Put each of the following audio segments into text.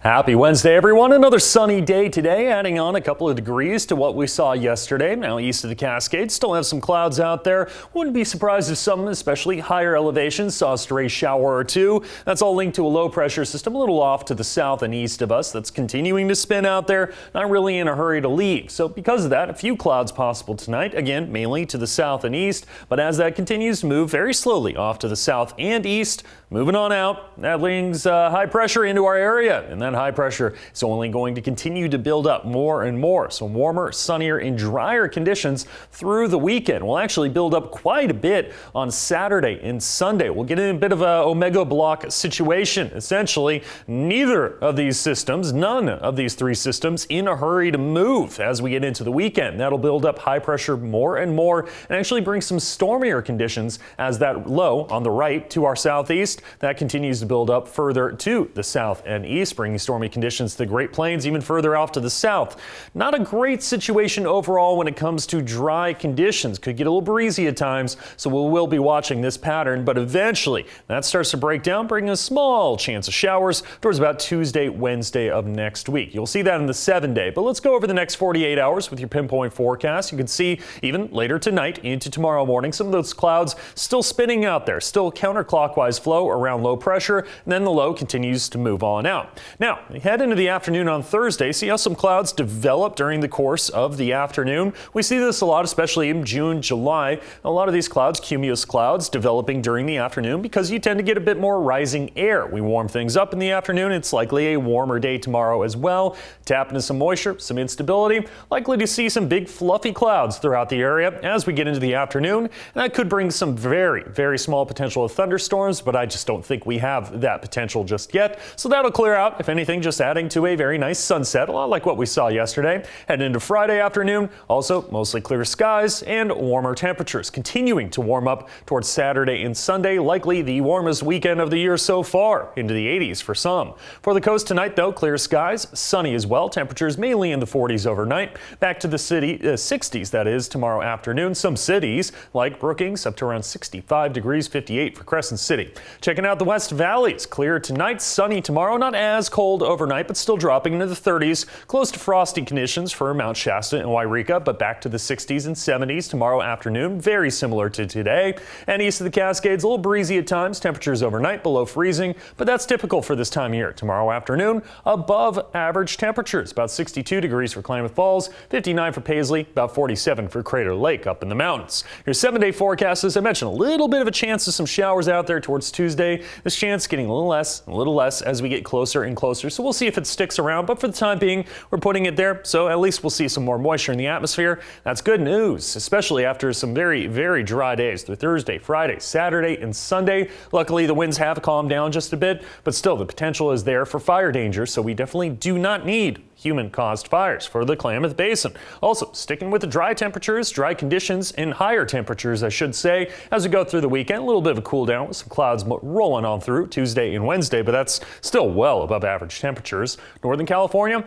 Happy Wednesday, everyone. Another sunny day today, adding on a couple of degrees to what we saw yesterday. Now east of the Cascades, still have some clouds out there. Wouldn't be surprised if some, especially higher elevations, saw a stray shower or two. That's all linked to a low pressure system a little off to the south and east of us that's continuing to spin out there, not really in a hurry to leave. So because of that, a few clouds possible tonight, again, mainly to the south and east. But as that continues to move very slowly off to the south and east, moving on out, that brings high pressure into our area, and that high pressure is only going to continue to build up more and more. So warmer, sunnier, and drier conditions through the weekend will actually build up quite a bit on Saturday and Sunday. We'll get in a bit of a omega block situation. Essentially, neither of these systems, none of these three systems, in a hurry to move as we get into the weekend. That'll build up high pressure more and more and actually bring some stormier conditions as that low on the right to our southeast, that continues to build up further to the south and east, bringing stormy conditions to the Great Plains, even further off to the south. Not a great situation overall when it comes to dry conditions. Could get a little breezy at times, so we will be watching this pattern, but eventually that starts to break down, bringing a small chance of showers towards about Tuesday, Wednesday of next week. You'll see that in the 7-day, but let's go over the next 48 hours with your pinpoint forecast. You can see even later tonight into tomorrow morning, some of those clouds still spinning out there, still counterclockwise flow around low pressure, and then the low continues to move on out. Now, we head into the afternoon on Thursday. See how some clouds develop during the course of the afternoon. We see this a lot, especially in June, July. A lot of these clouds, cumulus clouds, developing during the afternoon because you tend to get a bit more rising air. We warm things up in the afternoon. It's likely a warmer day tomorrow as well. Tap into some moisture, some instability. Likely to see some big fluffy clouds throughout the area as we get into the afternoon. And that could bring some very, very small potential of thunderstorms, but I just don't think we have that potential just yet. So that'll clear out, if anything, just adding to a very nice sunset, a lot like what we saw yesterday. Heading into Friday afternoon, also mostly clear skies and warmer temperatures, continuing to warm up towards Saturday and Sunday, likely the warmest weekend of the year so far, into the 80s for some. For the coast tonight, though, clear skies, sunny as well, temperatures mainly in the 40s overnight. Back to the 60s, that is, tomorrow afternoon. Some cities, like Brookings, up to around 65 degrees, 58 for Crescent City. Checking out the West Valleys, clear tonight, sunny tomorrow, not as cold overnight, but still dropping into the 30s, close to frosty conditions for Mount Shasta and Wairika, but back to the 60s and 70s tomorrow afternoon, very similar to today. And east of the Cascades, a little breezy at times, temperatures overnight below freezing, but that's typical for this time of year. Tomorrow afternoon, above average temperatures, about 62 degrees for Klamath Falls, 59 for Paisley, about 47 for Crater Lake up in the mountains. Your 7-day forecast, as I mentioned, a little bit of a chance of some showers out there towards Tuesday. This chance getting a little less as we get closer and closer. So we'll see if it sticks around, but for the time being, we're putting it there. So at least we'll see some more moisture in the atmosphere. That's good news, especially after some very, very dry days through Thursday, Friday, Saturday, and Sunday. Luckily, the winds have calmed down just a bit, but still the potential is there for fire danger. So we definitely do not need human-caused fires for the Klamath Basin. Also, sticking with the dry temperatures, dry conditions, and higher temperatures, I should say, as we go through the weekend. A little bit of a cool down with some clouds rolling on through Tuesday and Wednesday, but that's still well above average temperatures. Northern California,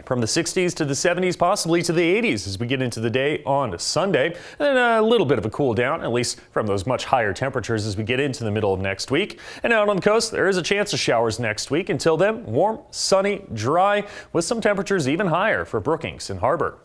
from the 60s to the 70s, possibly to the 80s as we get into the day on Sunday. And then a little bit of a cool down, at least from those much higher temperatures as we get into the middle of next week. And out on the coast, there is a chance of showers next week. Until then, warm, sunny, dry, with some temperatures even higher for Brookings and Harbor.